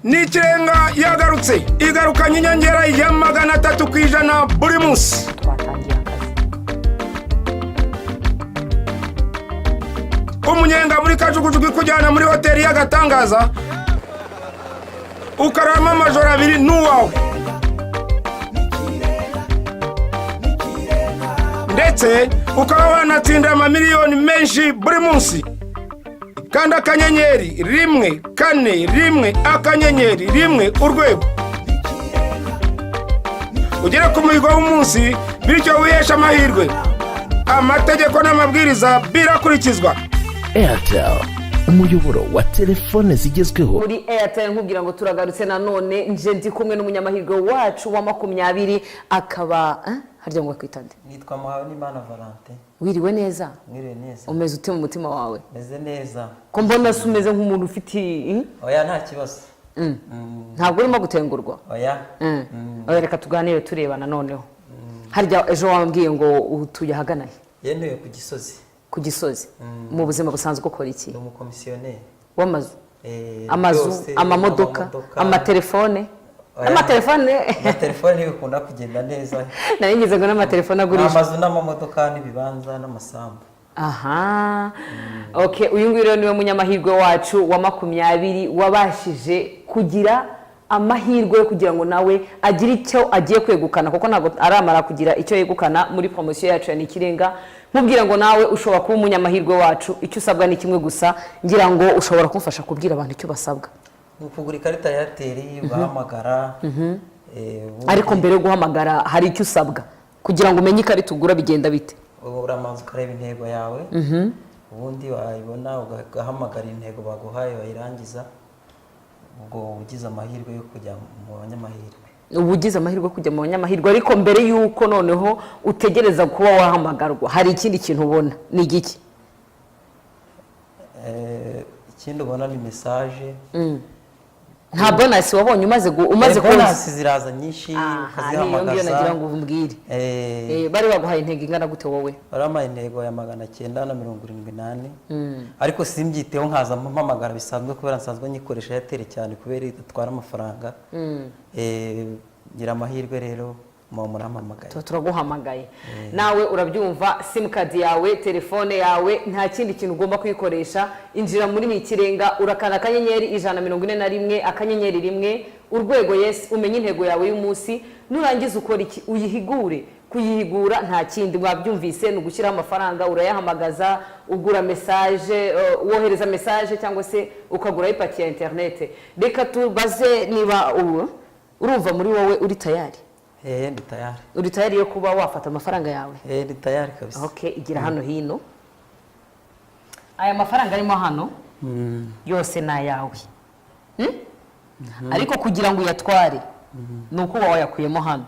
n'ikirenga yagarutse igarukanye inyongera ya 300% buri munsi. Umunyenga muri kajugujugu kujyana muri hoteli y'agatangaza ukarama amajoro 2 n'uwawe, ndetse ukaba wanatsinda amamiliyoni menshi buri munsi. Kanda akanyenyeri 141 akanyenyeri 1 urwego ugere ku muhigo w'umunsi, bityo wihesha amahirwe. Amategeko n'amabwiriza birakurikizwa. Airtel, umuyoboro wa telefone zigezweho. Muri Airtel nkubwira ngo turagarutse nanone, nje ndi kumwe n'umunyamahirwe wacu wa 20 akaba harya ngo kwitande. Nitwa Muhawenimana Valentin. Wiriwe neza? Mwiriwe neza. Umeze ute mu mutima wawe? Meze neza. Ko mbona sumeze nk'umuntu ufite oya nta kibazo. Ntabwo urimo gutengurwa. Oya. Oya reka tuganire turebana noneho. Harya ejo wambwiye ngo utuye haganaye? Yentuye ku Gisozi. Ku Gisozi. Mu buzima busanzwe ukora iki? Ni umukomisiyoneri. W'amazu? Amazu, amamodoka, amatelefone. Amatelefone bikunda kugenda neza. Naringize ngo n'amatelefone agurisha. Amazu n'amamodoka n'ibibanza n'amasambu. Aha. Okay, uyu nguyu rero niwe munyamahirwe wacu wa 20 wabashije kugira amahirwe yo kugira ngo nawe agire icyo agiye kwegukana, kuko ntabwo aramara kugira icyo yegukana muri promotion yacu ya Nikirenga. Nkubwira ngo nawe ushobora kuba umunyamahirwe wacu, icyo usabwa ni kimwe gusa. Ngira ngo ushobora kumfasha kubwira abantu icyo basabwa. Ukugura ikarita ya Airtel ugahamagara. Ariko mbere yo guhamagara hari icyo usabwa kugira ngo umenye ikarita ugura bigenda bite? Uramanza ukareba intego yawe, ubundi wayibona ugahamagara intego baguhaye wayirangiza, ubwo ugize amahirwe yo kujya mu banyamahirwe. Ubugize amahirwe kujya mu banyamahirwe, ariko mbere yuko noneho utegereza kuba wahamagarwa hari ikindi kintu ubona. Ni igiki? Ikindi ubona ni message. Nta bonus wabonye umaze bonus ziraza nyinshi ukazihamagaza. Niyo nagira ngo umbwire. Bari baguhaye intego ingana gute wowe? Baramaye intego ya 978. Ariko simbyiteho nkaza mpamagara bisanzwe kubera nsanzwe nyikoresha Airtel cyane kubera idatwara amafaranga. Ngira amahirwe rero muramamagaye. Turaguhamagaye. Nawe urabyumva, sim card yawe, telefone yawe, nta kindi kintu ugomba kwikoresha. Injira muri Nikirenga urakana akanyenyeri 141 akanyenyeri 1 urwego, yes, umenye intego yawe y'umunsi. Nurangiza ukora iki? Uyihigure. Kuyihigura nta kindi mwabyumvise, no gushyira amafaranga, urayahamagaza, ugura message, wohereza message cyangwa se ukagura ipaki ya internet. Reka tubaze niba urumva muri wowe uri tayari. Ndi tayari. Uri tayari yo kuba wafata amafaranga yawe? Ndi tayari kabisa. Okay, igira hano hino. Aya mafaranga arimo hano yose na yawe. Ariko kugira ngo uyatware nuko wayakuyemo hano.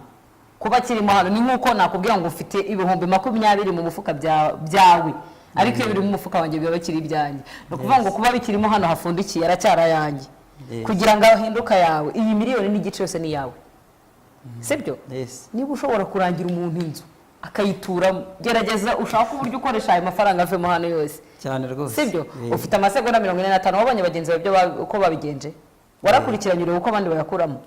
Kuba kirimo hano ni nkuko nakubwira ngo ufite ibihumbi 20 mu mufuka byawe. Ariko iyo biri mu mufuka wanjye biba bakiri ibyanjye. No kuvuga ngo kuba bikirimo hano hafundikiye aracyara yanjye. Kugira ngo ahinduka yawe, iyi miliyoni n'igice yose ni yawe. Sibyo? Yes. Niba ushobora kurangira umuntu inzu akayituramo, gerageza ushaka uburyo ukoresha ayo mafaranga avemo hano yose. Cyane rwose. Sibyo? Ufite amasegonda 45 wabonye bagenzi bawe uko babigenje. Warakurikiranye urebe uko abandi bayakuramo.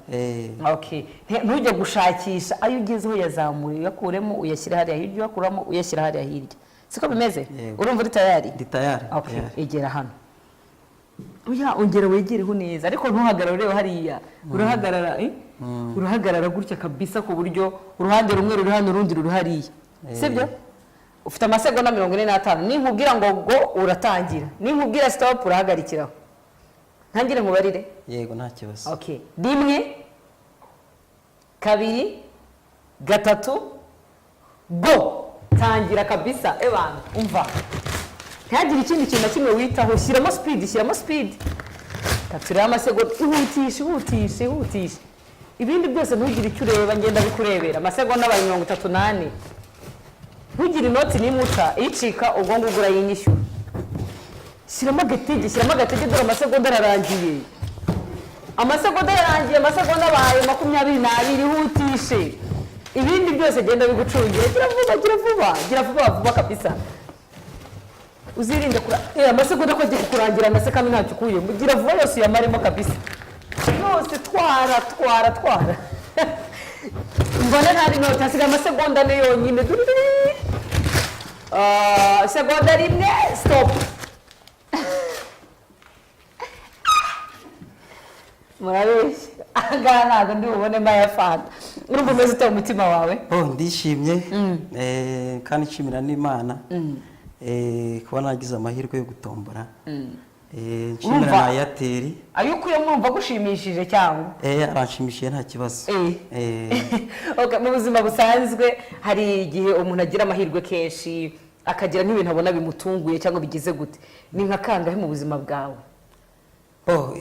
Okay. Ntujye gushakisha ayo ugezeho yazamuye uyakuremo uyashyira hariya hirya uyakuramo uyashyira hariya hirya. Siko bimeze? Urumva uri tayari? Ndi tayari. Okay, egera hano. Oya ongera wegereho neza, ariko ntuhagarara ureba hariya. Urahagarara urahagarara gutya kabisa ku buryo uruhande rumwe ruri hano urundi ruri hariya. Sibyo? Ufite amasegonda 45. Ninkubwira ngo uratangira. Ninkubwira stop urahagarikiraho. Ntangire mubarire? Yego nta kibazo. Okay. 1 2 3 go. Tangira kabisa ebana umva. Ntagire ikindi kintu kimwe witaho, shyiramo speed. Katura amasegonda ihutishe. Ibindi byose ntugire icyo ureba, ngenda bikurebera. Amasegonda 38. Ntugire inoti nimuca icika ubwo ngugura yinyishyura. Shyiramo agatege dore amasegonda ararangiye. Amasegonda yarangiye, amasegonda abaye 22 ihutishe. Ibindi byose genda bigucungiye. Gira vuba kabisa. Uzirinde amasegonda ko kurangira amaseka ntacyo kuye. Mugira vuba yose yamaremo kabisa. yose twara mbona ntari nota hasigaye amasegonda ane yonyine segonda rimwe stop murabeshya ahangaha ntabwo ndi bubone mayafanta urumva umeze ute mu mutima wawe? Ndishimye kandi nshimira n'Imana kuba nagize amahirwe yo gutombora. Nshimira na Airtel. Ayo ukuye mwumva gushimishije cyangwa? Aranshimishije nta kibazo. Okay, mu buzima busanzwe hari igihe umuntu agira amahirwe kenshi akagira n'ibintu abona bimutunguye cyangwa bigize gute. Ni nka kangahe mu buzima bwawe?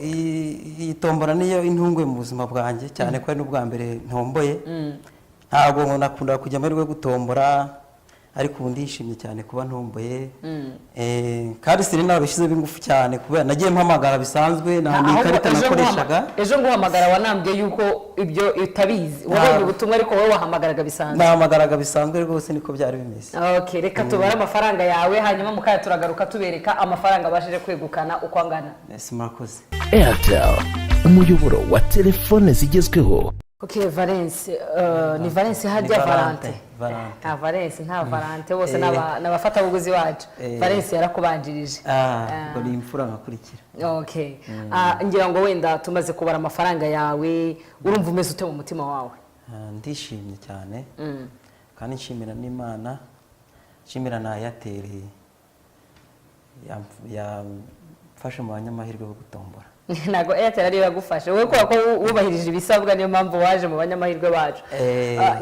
Iyi tombora niyo intunguye mu buzima bwanjye cyane ko ari n'ubwa mbere ntomboye. Ntabwo nakunda kujya amahirwe yo gutombora ariko ubu ndishimye cyane kuba ntomboye. Kandi siri nabishyizeho ingufu cyane kubera nagiye mpamagara bisanzwe ni ikarita nakoreshaga. Ejo nguhamagara wanambye yuko ibyo utabizi wabonye ubutumwa ariko wowe wahamagaraga bisanzwe. Nahamagaraga bisanzwe rwose niko byari bimeze. Okay, reka tubare amafaranga yawe hanyuma mukaya turagaruka tubereka amafaranga abashije kwegukana uko angana. Murakoze. Airtel, umuyoboro wa telefone zigezweho. Okay, Valence, ni Valence hajya Valente. Valence nta Valente bose n'abafata buguzi wacu. Valence yarakubanjirije. Ngo ni imfura nkakurikira. Okay. Ngira ngo wenda tumaze kubara amafaranga yawe, urumva umeze ute mu mutima wawe? Ndishimye cyane. Kandi nshimira n'Imana, nshimira na Airtel yamfashe mu banyamahirwe bo gutombora. Nago Airtel ari yagufashe wowe ko wubahirije ibisabwa niyo mpamvu waje mu banyamahirwe bacu.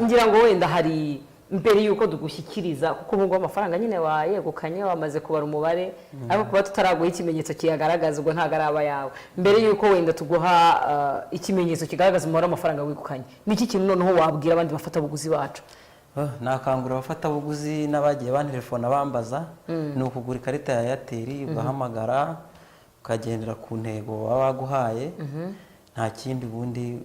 Ngira ngo wenda hari mbere yuko dugushyikiriza kuko ubwo amafaranga nyine wayegukanye wamaze kubara umubare ariko kuba tutaraguha ikimenyetso kiyagaragaza ubwo ntago araba yawe. Mbere yuko wenda tuguha ikimenyetso kigaragaza umubare w'amafaranga wegukanye niki kintu noneho wabwira abandi bafata buguzi bacu? Nakangura abafata buguzi n'abagiye bantelefona bambaza ni ukugura ikarita ya Airtel ugahamagara ukagendera ku ntego baba baguhaye nta kindi ubundi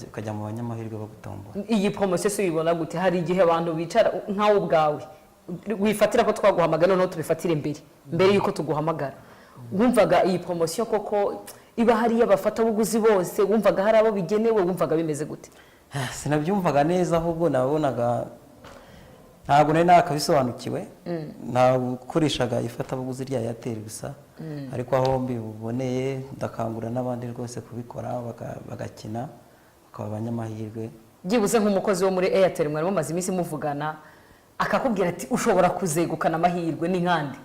ukajya mu banyamahirwe bo gutombora. Iyi promotion se uyibona gute? Hari igihe abantu bicara nkawe ubwawe wifatira ko twaguhamagara noneho tubifatire mbere yuko tuguhamagara. Wumvaga iyi promotion koko iba hari y'abafata buguzi bose? Wumvaga hari abo bigenewe? Wumvaga bimeze gute? Sinabyumvaga neza ahubwo nabonaga ntabwo nari nakabisobanukiwe. Nakoreshaga ifatabuguzi rya Airtel gusa ariko aho mbiboneye ndakangura n'abandi rwose kubikora bagakina bakaba abanyamahirwe. Byibuze nk'umukozi wo muri Airtel mwari mumaze iminsi muvugana akakubwira ati ushobora kuzegukana amahirwe ni nkandi?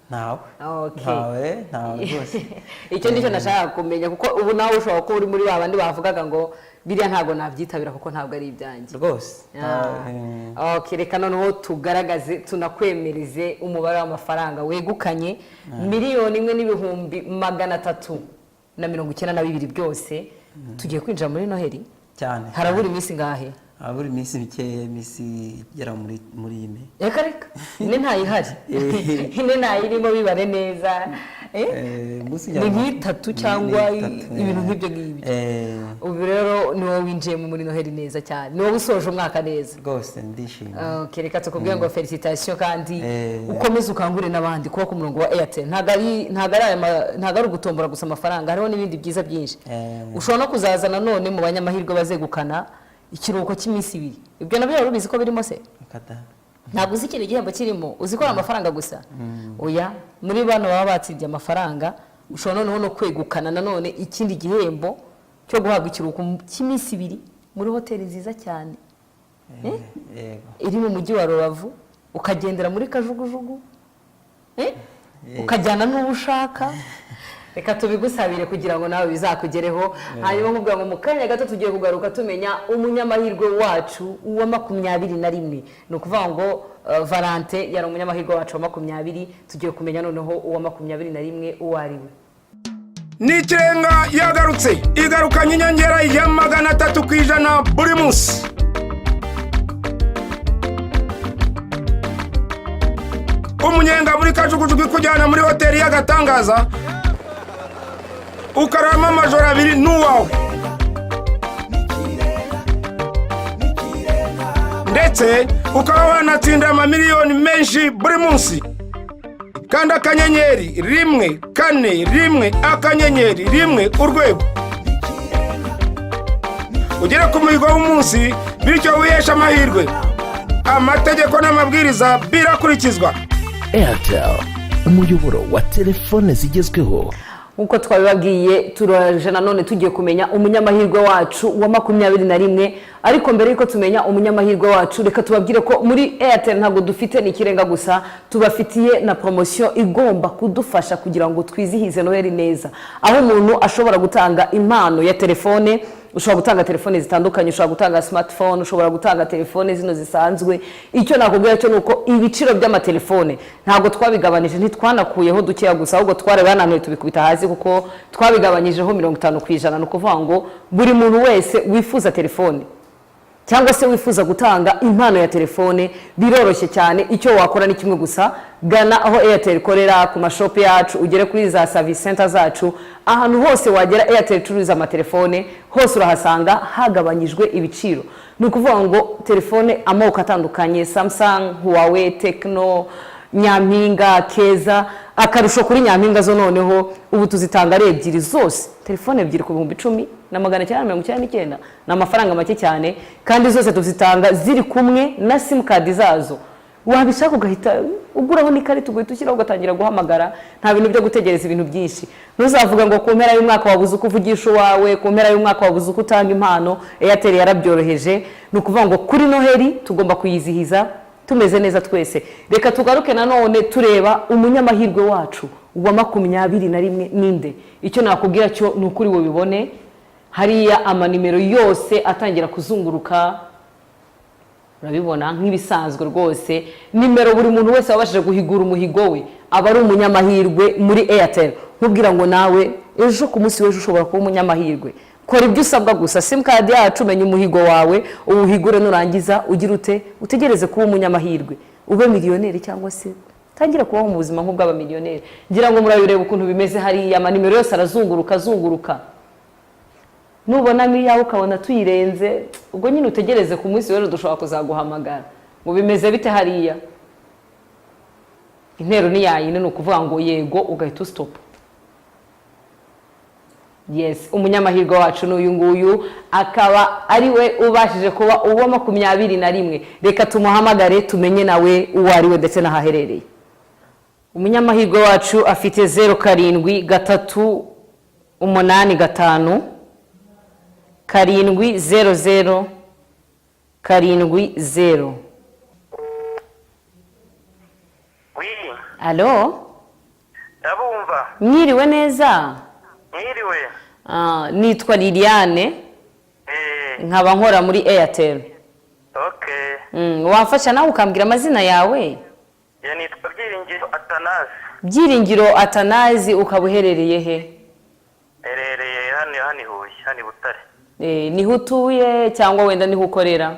Nawe. Okay. Nawe rwose. Icyo nicyo nashaka kumenya kuko ubu nawe ushobora ko uri muri babandi bavugaga ngo biriya ntago nabyitabira kuko ntabwo ari ibyanjye rwose. Okay, reka noneho tugaragaze tunakwemereze umubare w'amafaranga wegukanye 1,392,000 byose. Tugiye kwinjira muri Noheli cyane. Harabura iminsi ngahe? Harabura iminsi mikeya, iminsi igera muri ine. Reka ine ntayihari. Ine ntayirimo bibare neza. Ni nk'itatu cyangwa ibintu nk'ibyo ngibyo. Ubu rero ni wowe winjiye muri Noheli neza cyane, ni wowe usoje umwaka neza rwose. Ndishimye. Okay, reka tukubwire ngo felicitation kandi ukomeze ukangure n'abandi kuba ku murongo wa Airtel ntago ari ugutombora gusa amafaranga, hariho n'ibindi byiza byinshi. Ushobora no kuzazana none mu banyamahirwe bazegukana ikiruhuko cy'iminsi 2. Ibyo nabyo rubizi ko birimo se? Ntabwo uzi ikintu igihembo kirimo, uzi ko amafaranga gusa. Oya, muri bano baba batsibye amafaranga ushobora noneho no kwegukana nanone ikindi gihembo cyo guhabwa ikiruhuko cy'iminsi 2 muri hoteli nziza cyane. Iri mu mujyi wa Rubavu ukagendera muri kajugujugu. Ukajyana n'uwo ushaka. Reka tubigusabire kugira ngo nawe bizakugereho. Hanyuma nkubwira ngo mu kanya gato tugiye kugaruka tumenya umunyamahirwe wacu wa 21. Ni ukuvuga ngo Valente yari umunyamahirwe wacu wa 20. Tugiye kumenya noneho uwa 21 uwo ari we. N'ikirenga yagarutse igarukanye inyongera ya 300% buri munsi. Umunyenga muri kajugujugu kujyana muri hoteli y'agatangaza ukarama amajoro 2 n'uwawe, ndetse ukaba wanatsinda amamiliyoni menshi buri munsi. Kandi akanyenyeri 1 4 1 akanyenyeri 1 urwego ugere ku muhigo w'umunsi bityo wiheshe amahirwe. Amategeko n'amabwiriza birakurikizwa. Airtel, umuyoboro wa telefone zigezweho. Nkuko twabibabwiye turaje nanone tugiye kumenya umunyamahirwe wacu wa 21, ariko mbere yuko tumenya umunyamahirwe wacu reka tubabwire ko muri Airtel ntabwo dufite n'ikirenga gusa, tubafitiye na promotion igomba kudufasha kugira ngo twizihize Noheli neza, aho umuntu ashobora gutanga impano ya telefone. Ushobora gutanga telefone zitandukanye, ushobora gutanga smartphone, ushobora gutanga telefone zino zisanzwe. Icyo nakubwira cyo nuko ibiciro by'amatelefone ntabwo twabigabanije, ntitwanakuyeho dukeya gusa, ahubwo twarabananiye tubikubita hasi kuko twabigabanyijeho 50%. No kuvuga ngo buri muntu wese wifuza telefone cyangwa se wifuza gutanga impano ya telefone biroroshye cyane. Icyo wakora ni kimwe gusa, gana aho Airtel ikorera ku mashop yacu, ugere kuri za service center zacu, ahantu hose wagera Airtel turuza amatelefone hose urahasanga hagabanyijwe ibiciro. Ni ukuvuga ngo telefone amoko atandukanye, Samsung, Huawei, Tecno, Nyampinga, Keza. Akarusho kuri Nyampinga zo noneho ubu tuzitanga ari ebyiri zose, telefone ebyiri ku 10,999 na amafaranga make cyane, kandi zose tuzitanga ziri kumwe na sim card zazo. Wabishaka ugahita uguraho n'ikarita ugahita ushyiraho ugatangira guhamagara, nta bintu byo gutegereza ibintu byinshi. Ntuzavuga ngo ku mpera y'umwaka wabuze uko uvugisha uwawe, ku mpera y'umwaka wabuze uko utanga impano. Airtel yarabyoroheje. Ni ukuvuga ngo kuri Noheli tugomba kuyizihiza tumeze neza twese. Reka tugaruke nanone tureba umunyamahirwe wacu wa 21 ninde. Icyo nakubwira cyo nukuri wo bibone hariya amanimero yose atangira kuzunguruka, urabibona nk'ibisanzwe rwose. Nimero buri muntu wese wabashije guhigura umuhigo we aba ari umunyamahirwe muri Airtel. Nkubwira ngo nawe ejo ku munsi w'ejo ushobora kuba umunyamahirwe. Kora ibyo usabwa gusa, sim card yacu, menya umuhigo wawe, uwuhigure nurangiza ugira ute utegereze kuba umunyamahirwe, ube miliyoneri cyangwa se tangira kubaho mu buzima nk'ubw'aba miliyoneri. Ngira ngo murabireba ukuntu bimeze hariya amanimero yose arazunguruka. Nubona miyawe ukabona tuyirenze, ubwo nyine utegereze ku munsi w'ejo dushobora kuzaguhamagara. Ngo bimeze bite hariya? Intero ni yayine, ni ukuvuga ngo yego ugahita stop. Yes, umunyamahirwe wacu n'uyu nguyu akaba ari we ubashije kuba uwa 21. Reka tumuhamagare tumenye nawe uwo ari we ndetse nahaherereye. Umunyamahirwe wacu afite 078385 700 70. Oui. Allo? Ndabumva. Mwiriwe neza? Mwiriwe. Nitwa Liliane. Nkaba nkora muri Airtel. Okay. Wafasha nawe ukambwira amazina yawe? Ya nitwa Byiringiro Atanazi. Byiringiro Atanazi, ukabuherereye he? Herereye hano Huye, hano Butare. Niho utuye cyangwa wenda niho ukorera?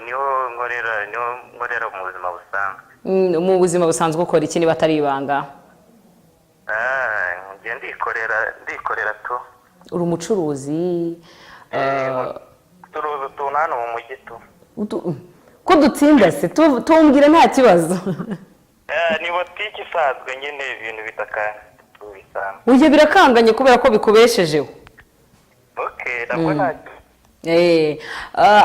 Niho nkorera mu buzima busanzwe. Mu buzima busanzwe ukora iki niba atari ibanga? Ndikorera tu. Uri umucuruzi? Turuzi utuntu hano mu mujyi tu. Ko dutsinda se tumbwire nta kibazo. Ni botiki isanzwe nyine ibintu bitakanga tubisanzwe. Uje birakanganye kubera ko bikubeshejeho. Okay, nabwo ntacyo.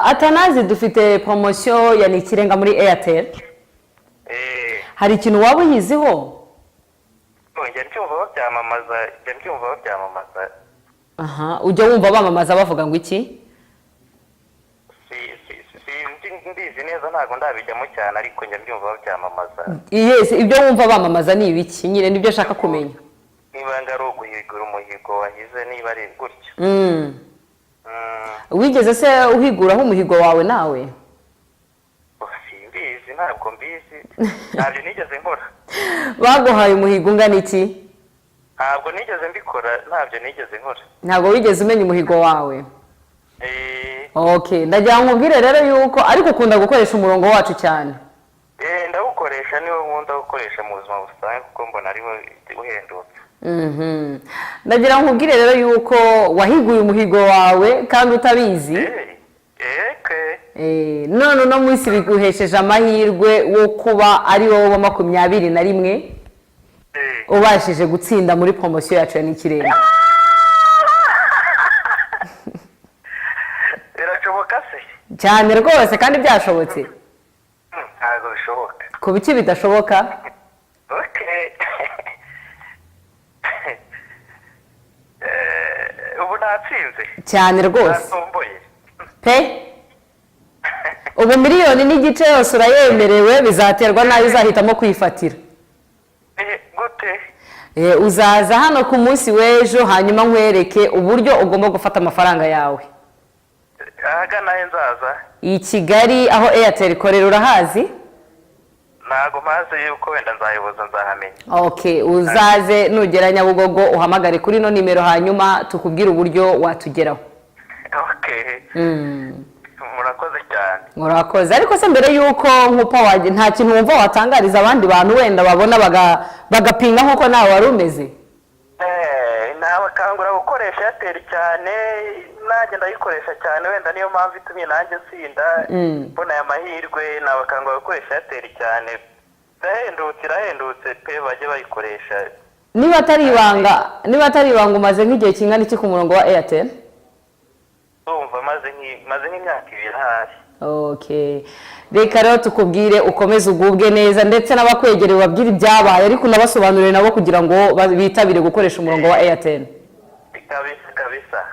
Atanazi dufite promotion ya n'ikirenga muri Airtel. Hari ikintu waba uyiziho? Njye mbyumva babyamamaza. Aha, ujya wumva bamamaza bavuga ngo iki? Ndizi neza ntago ndabijyamo cyane ariko njye mbyumva babyamamaza. Yes, ibyo wumva bamamaza ni ibiki? Nyine nibyo shaka kumenya. Niba ngari uguhigura umuhigo wahize niba ari gutyo. Wigeze se uhiguraho umuhigo wawe nawe? Simbizi, ntabwo mbizi. Ntabyo nigeze nkora. Baguhaye umuhigo ungana iki? Ntabwo nigeze mbikora, ntabyo nigeze nkora. Ntabwo wigeze umenya umuhigo wawe? Okay, ndagira ngo nkubwire rero yuko ariko ukunda gukoresha umurongo wacu cyane. Ndawukoresha, niwo nkunda gukoresha mu buzima busanzwe kuko mbona ariho uhendutse. Ndagira ngo nkubwire rero yuko wahiguye umuhigo wawe kandi utabizi. None no munsi biguhesheje amahirwe wo kuba ari wowe wa 21 ubashije gutsinda muri promotion yacu ya n'ikirenga. cyane rwose kandi byashobotse. ntabwo bishoboka. Ku biki bidashoboka? Okay. Ubu natsinze. Cyane rwose. Natomboye. Pe? Ubu miliyoni n'igice yose urayemerewe, bizaterwa nayo uzahitamo kwifatira. Gute? Uzaza hano ku munsi w'ejo hanyuma nkwereke uburyo ugomba gufata amafaranga yawe. Ahagana he nzaza? I Kigali aho Airtel ikorera urahazi? Ntago maze yuko wenda nzayibuza nzahamenya. Okay, uzaze nugera Nyabugogo uhamagare kuri no nimero hanyuma tukubwira uburyo watugeraho. Okay. Murakoze cyane. Murakoze. Ariko se mbere yuko nkupa waje nta kintu wumva watangariza abandi bantu wenda babona bagapinga nkuko nawe wari umeze? Nawe kangura gukoresha Airtel cyane, nanjye ndayikoresha cyane, wenda niyo mpamvu itumye nanjye nsinda mbona aya mahirwe. Nawe kangura gukoresha Airtel cyane, irahendutse pe, bajye bayikoresha. Niba atari ibanga umaze nk'igihe kingana iki ku murongo wa Airtel? Umva maze nk'imyaka 2 hafi. Okay. Reka rero tukubwire ukomeze ugubwe neza ndetse n'abakwegereye babwire ibyabaye ariko nabasobanurire nabo kugira ngo bitabire gukoresha umurongo wa Airtel. Kabisa.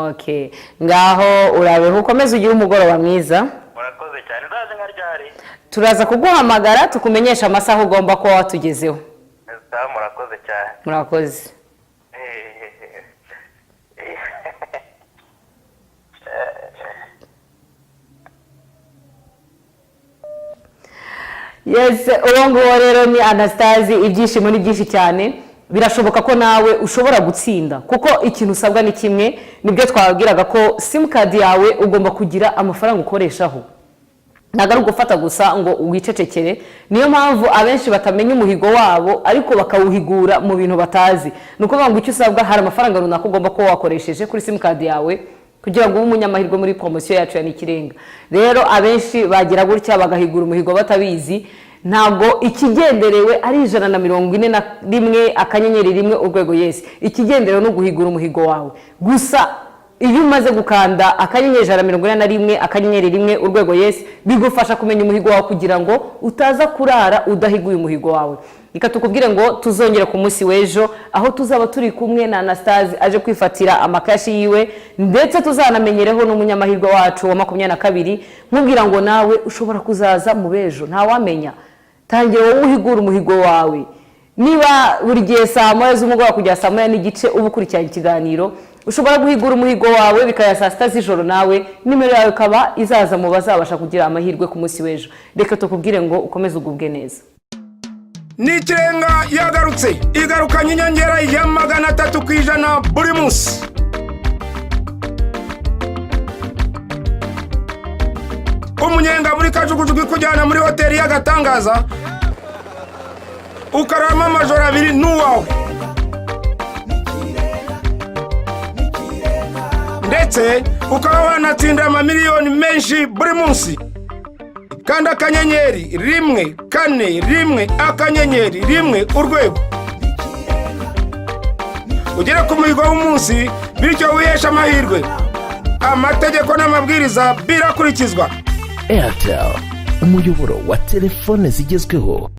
Okay. Ngaho urabeho ukomeze ugire umugoroba mwiza. Murakoze cyane. Ndaje nka ryari? Turaza kuguhamagara tukumenyesha amasaha ugomba kuba watugezeho. Murakoze cyane. Murakoze. Yes, uwo nguwo rero ni Anastasie. Ibyishimo ni byinshi cyane, birashoboka ko nawe ushobora gutsinda kuko ikintu usabwa ni kimwe, nibyo twababwiraga ko simukadi yawe ugomba kugira amafaranga ukoreshaho, ntabwo ari ugufata gusa ngo wicecekere. Niyo mpamvu abenshi batamenya umuhigo wabo ariko bakawuhigura mu bintu batazi. Ni ukuvuga ngo icyo usabwa hari amafaranga runaka ugomba kuba wakoresheje kuri simukadi yawe kugira ngo ube umunyamahirwe muri promosiyo yacu ya Nikirenga. Rero abenshi bagira gutya bagahigura umuhigo batabizi. Ntabwo ikigenderewe ari 141 akanyenyeri rimwe urwego yes. Ikigenderewe no guhigura umuhigo wawe gusa. Iyo umaze gukanda akanyenyeri 141 akanyenyeri rimwe urwego yes, bigufasha kumenya umuhigo wawe kugira ngo utaza kurara udahiguye umuhigo wawe. Reka tukubwire ngo tuzongera ku munsi w'ejo aho tuzaba turi kumwe na Anastasie aje kwifatira amakashi yiwe, ndetse tuzanamenyereho n'umunyamahirwe wacu wa 22. Nkubwira ngo nawe ushobora kuzaza mu bejo, nta wamenya. Tangira wowe uhigura umuhigo wawe. Niba buri gihe saa 1 z'umugoroba kujya saa 1 n'igice uba ukurikirana ikiganiro, ushobora guhigura umuhigo wawe bikaya saa 6 z'ijoro, nawe nimero yawe kaba izaza mu bazabasha kugira amahirwe ku munsi w'ejo. Reka tukubwire ngo ukomeze ugubwe neza. Nikirenga yagarutse, igarukanye inyongera ya 300% buri munsi. Umunyenga muri kajugujugu kujyana muri hoteli y'agatangaza, ukarama amajoro 2 n'uwawe, ndetse ukaba wanatsinda amamiliyoni menshi buri munsi. Kandi akanyenyeri 141 akanyenyeri 1 urwego ugere ku muhigo w'umunsi, bityo wihesha amahirwe. Amategeko n'amabwiriza birakurikizwa. Airtel, umuyoboro wa telefone zigezweho.